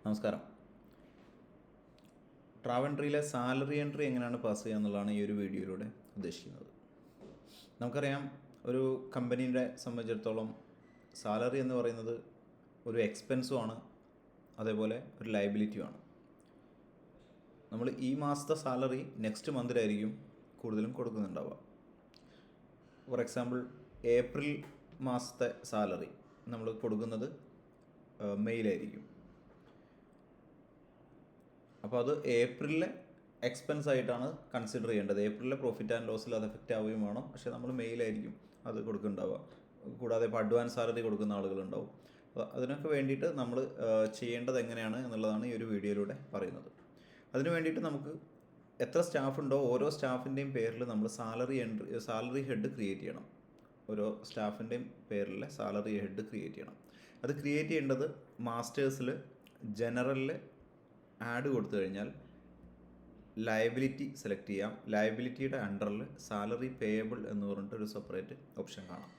നമസ്കാരം. ട്രാവൻട്രിയിലെ salary entry എങ്ങനെയാണ് pass ചെയ്യുക എന്നുള്ളതാണ് ഈ ഒരു വീഡിയോയിലൂടെ ഉദ്ദേശിക്കുന്നത്. നമുക്കറിയാം, ഒരു കമ്പനീൻ്റെ സംബന്ധിച്ചിടത്തോളം സാലറി എന്ന് പറയുന്നത് ഒരു എക്സ്പെൻസുമാണ്, അതേപോലെ ഒരു ലയബിലിറ്റിയുമാണ്. നമ്മൾ ഈ മാസത്തെ സാലറി നെക്സ്റ്റ് മന്തിലായിരിക്കും കൂടുതലും കൊടുക്കുന്നുണ്ടാവുക. ഫോർ എക്സാമ്പിൾ, ഏപ്രിൽ മാസത്തെ സാലറി നമ്മൾ കൊടുക്കുന്നത് മെയ്യിലായിരിക്കും. അപ്പോൾ അത് ഏപ്രിലിലെ എക്സ്പെൻസ് ആയിട്ടാണ് കൺസിഡർ ചെയ്യേണ്ടത്. ഏപ്രിലിലെ പ്രോഫിറ്റ് ആൻഡ് ലോസിൽ അത് എഫക്റ്റ് ആവുകയും വേണം. പക്ഷേ നമ്മൾ മെയിലായിരിക്കും അത് കൊടുക്കുന്നുണ്ടാവുക. കൂടാതെ ഇപ്പോൾ അഡ്വാൻസ് സാലറി കൊടുക്കുന്ന ആളുകളുണ്ടാവും. അപ്പോൾ അതിനൊക്കെ വേണ്ടിയിട്ട് നമ്മൾ ചെയ്യേണ്ടത് എങ്ങനെയാണ് എന്നുള്ളതാണ് ഈ ഒരു വീഡിയോയിലൂടെ പറയുന്നത്. അതിന് വേണ്ടിയിട്ട് നമുക്ക് എത്ര സ്റ്റാഫ് ഉണ്ടോ ഓരോ സ്റ്റാഫിൻ്റെയും പേരിൽ നമ്മൾ സാലറി ഹെഡ് ക്രിയേറ്റ് ചെയ്യണം. ഓരോ സ്റ്റാഫിൻ്റെയും പേരിലെ സാലറി ഹെഡ് ക്രിയേറ്റ് ചെയ്യണം. അത് ക്രിയേറ്റ് ചെയ്യേണ്ടത് മാസ്റ്റേഴ്സിൽ ജനറലിൽ ആഡ് കൊടുത്തു കഴിഞ്ഞാൽ ലയബിലിറ്റി സെലക്ട് ചെയ്യാം. ലയബിലിറ്റിയുടെ അണ്ടറിൽ സാലറി പേയബിൾ എന്ന് പറഞ്ഞിട്ടൊരു സെപ്പറേറ്റ് ഓപ്ഷൻ കാണാം.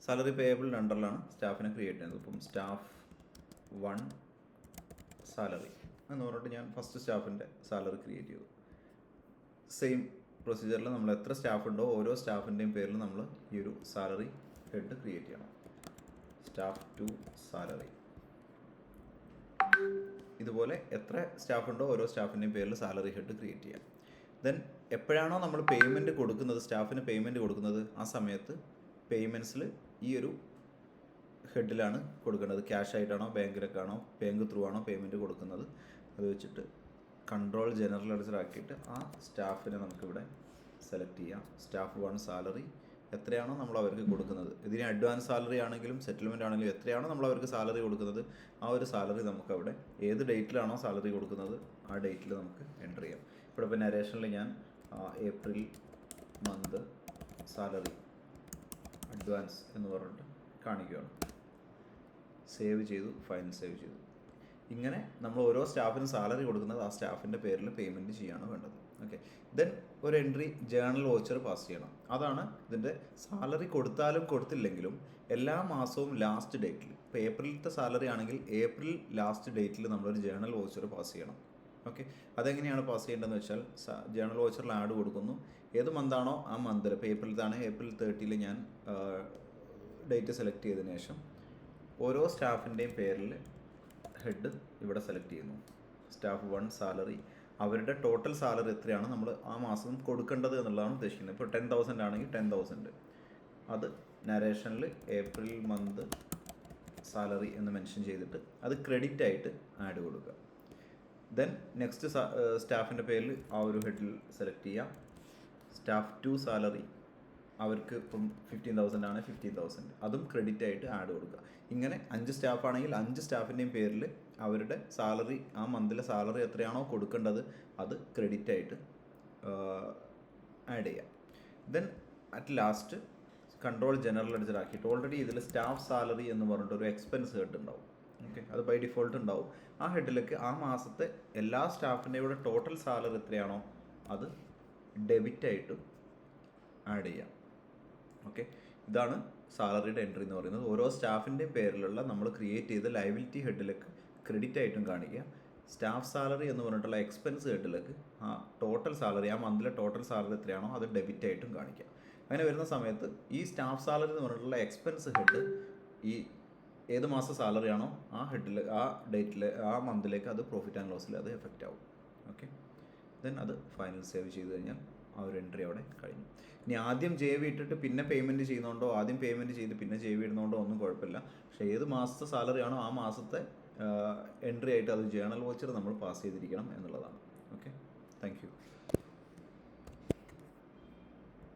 സാലറി പേയബിളിൻ്റെ അണ്ടറിലാണ് സ്റ്റാഫിനെ ക്രിയേറ്റ് ചെയ്യുന്നത്. ഇപ്പം സ്റ്റാഫ് 1 സാലറി എന്ന് പറഞ്ഞിട്ട് ഞാൻ ഫസ്റ്റ് സ്റ്റാഫിൻ്റെ സാലറി ക്രിയേറ്റ് ചെയ്തു. സെയിം പ്രൊസീജിയറിൽ നമ്മൾ എത്ര സ്റ്റാഫ് ഉണ്ടോ ഓരോ സ്റ്റാഫിൻ്റെയും പേരിൽ നമ്മൾ ഈ ഒരു സാലറി ഹെഡ് ക്രിയേറ്റ് ചെയ്യണം. Staff 2 salary. ഇതുപോലെ എത്ര സ്റ്റാഫ് ഉണ്ടോ ഓരോ സ്റ്റാഫിൻ്റെയും പേരിൽ സാലറി ഹെഡ് ക്രിയേറ്റ് ചെയ്യാം. ദെൻ എപ്പോഴാണോ നമ്മൾ പേയ്മെൻറ്റ് കൊടുക്കുന്നത്, സ്റ്റാഫിന് പേയ്മെൻറ്റ് കൊടുക്കുന്നത്, ആ സമയത്ത് പേയ്മെൻറ്റ്സിൽ ഈ ഒരു ഹെഡിലാണ് കൊടുക്കേണ്ടത്. ക്യാഷ് ആയിട്ടാണോ ബാങ്കിലേക്കാണോ ബാങ്ക് ത്രൂ ആണോ പേയ്മെൻറ്റ് കൊടുക്കുന്നത്, അത് വെച്ചിട്ട് കൺട്രോൾ ജനറൽ ലെഡ്ജർ ആക്കിയിട്ട് ആ സ്റ്റാഫിനെ നമുക്കിവിടെ സെലക്ട് ചെയ്യാം. സ്റ്റാഫ് 1 സാലറി എത്രയാണോ നമ്മൾ അവർക്ക് കൊടുക്കുന്നത്, ഇതിന് അഡ്വാൻസ് സാലറി ആണെങ്കിലും സെറ്റിൽമെൻറ്റ് ആണെങ്കിലും എത്രയാണോ നമ്മൾ അവർക്ക് സാലറി കൊടുക്കുന്നത്, ആ ഒരു സാലറി നമുക്കവിടെ ഏത് ഡേറ്റിലാണോ സാലറി കൊടുക്കുന്നത് ആ ഡേറ്റിൽ നമുക്ക് എൻ്റർ ചെയ്യാം. ഇപ്പോൾ നരേഷനിൽ ഞാൻ ഏപ്രിൽ മന്ത് സാലറി അഡ്വാൻസ് എന്ന് പറഞ്ഞിട്ട് കാണിക്കുകയാണ്. സേവ് ചെയ്തു, ഫൈനൽ സേവ് ചെയ്തു. ഇങ്ങനെ നമ്മൾ ഓരോ സ്റ്റാഫിനും സാലറി കൊടുക്കുന്നത് ആ സ്റ്റാഫിൻ്റെ പേരിൽ പേയ്മെൻറ്റ് ചെയ്യാണ് വേണ്ടത്. ഓക്കെ. ദെൻ ഒരു എൻട്രി ജേണൽ വോച്ചർ പാസ് ചെയ്യണം. അതാണ് ഇതിൻ്റെ സാലറി കൊടുത്താലും കൊടുത്തില്ലെങ്കിലും എല്ലാ മാസവും ലാസ്റ്റ് ഡേറ്റിൽ, ഇപ്പോൾ ഏപ്രിലത്തെ സാലറി ആണെങ്കിൽ ഏപ്രിൽ ലാസ്റ്റ് ഡേറ്റിൽ നമ്മളൊരു ജേണൽ വോച്ചർ പാസ് ചെയ്യണം. ഓക്കെ. അതെങ്ങനെയാണ് പാസ് ചെയ്യേണ്ടതെന്ന് വെച്ചാൽ ജേണൽ വോച്ചറിൽ ആഡ് കൊടുക്കുന്നു. ഏത് മന്താണോ ആ മന്തിൽ, ഇപ്പോൾ ഏപ്രിലത്താണ്, ഏപ്രിൽ 30 ഞാൻ ഡേറ്റ് സെലക്ട് ചെയ്തതിന് ശേഷം ഓരോ സ്റ്റാഫിൻ്റെയും പേരിൽ ഹെഡ് ഇവിടെ സെലക്ട് ചെയ്യുന്നു. സ്റ്റാഫ് 1 സാലറി, അവരുടെ ടോട്ടൽ സാലറി എത്രയാണ് നമ്മൾ ആ മാസം കൊടുക്കേണ്ടത് എന്നുള്ളതാണ് ഉദ്ദേശിക്കുന്നത്. ഇപ്പോൾ 10,000 ആണെങ്കിൽ 10,000 അത് നരേഷനിൽ ഏപ്രിൽ മന്ത് സാലറി എന്ന് മെൻഷൻ ചെയ്തിട്ട് അത് ക്രെഡിറ്റ് ആയിട്ട് ആഡ് കൊടുക്കുക. ദെൻ നെക്സ്റ്റ് സ്റ്റാഫിൻ്റെ പേരിൽ ആ ഒരു ഹെഡിൽ സെലക്ട് ചെയ്യാം. സ്റ്റാഫ് 2 സാലറി, അവർക്ക് ഇപ്പം 15,000 ആണ്, 15,000 അതും ക്രെഡിറ്റ് ആയിട്ട് ആഡ് കൊടുക്കുക. ഇങ്ങനെ 5 സ്റ്റാഫ് ആണെങ്കിൽ 5 സ്റ്റാഫിൻ്റെയും പേരിൽ അവരുടെ സാലറി, ആ മന്തിലെ സാലറി എത്രയാണോ കൊടുക്കേണ്ടത് അത് ക്രെഡിറ്റ് ആയിട്ട് ആഡ് ചെയ്യാം. Then at last control general ledger ആക്കിയിട്ട് ഓൾറെഡി ഇതിൽ സ്റ്റാഫ് സാലറി എന്ന് പറഞ്ഞിട്ട് ഒരു എക്സ്പെൻസ് ഹെഡ് ഉണ്ടാവും. ഓക്കെ, അത് ബൈ ഡിഫോൾട്ട് ഉണ്ടാവും. ആ ഹെഡിലേക്ക് ആ മാസത്തെ എല്ലാ സ്റ്റാഫിൻ്റെയും ടോട്ടൽ സാലറി എത്രയാണോ അത് ഡെബിറ്റായിട്ട് ആഡ് ചെയ്യാം. ഓക്കെ, ഇതാണ് സാലറിയുടെ എൻട്രി എന്ന് പറയുന്നത്. ഓരോ സ്റ്റാഫിൻ്റെയും പേരിലുള്ള നമ്മൾ ക്രിയേറ്റ് ചെയ്ത ലയബിലിറ്റി ഹെഡിലേക്ക് ക്രെഡിറ്റ് ആയിട്ടും കാണിക്കുക. സ്റ്റാഫ് സാലറി എന്ന് പറഞ്ഞിട്ടുള്ള എക്സ്പെൻസ് ഹെഡിലേക്ക് ആ ടോട്ടൽ സാലറി, ആ മന്തിലെ ടോട്ടൽ സാലറി എത്രയാണോ അത് ഡെബിറ്റ് ആയിട്ടും കാണിക്കുക. അങ്ങനെ വരുന്ന സമയത്ത് ഈ സ്റ്റാഫ് സാലറി എന്ന് പറഞ്ഞിട്ടുള്ള എക്സ്പെൻസ് ഹെഡ് ഈ ഏത് മാസം സാലറി ആണോ ആ ഹെഡിൽ, ആ ഡേറ്റിൽ, ആ മന്തിലേക്ക് അത് പ്രോഫിറ്റ് ആൻഡ് ലോസിൽ അത് എഫക്റ്റ് ആവും. ഓക്കെ, ദെൻ അത് ഫൈനൽ സേവ് ചെയ്ത് കഴിഞ്ഞാൽ ആ ഒരു എൻട്രി അവിടെ കഴിഞ്ഞു. ഇനി ആദ്യം JV ഇട്ടിട്ട് പിന്നെ പേയ്മെൻറ്റ് ചെയ്യുന്നതുകൊണ്ടോ ആദ്യം പേയ്മെൻറ്റ് ചെയ്ത് പിന്നെ JV ഇടുന്നതുകൊണ്ടോ ഒന്നും കുഴപ്പമില്ല. പക്ഷേ ഏത് മാസത്തെ സാലറി ആണോ ആ മാസത്തെ എൻട്രി ആയിട്ട് അത് ജേണൽ വോച്ചർ നമ്മൾ പാസ് ചെയ്തിരിക്കണം എന്നുള്ളതാണ്. Okay, thank you.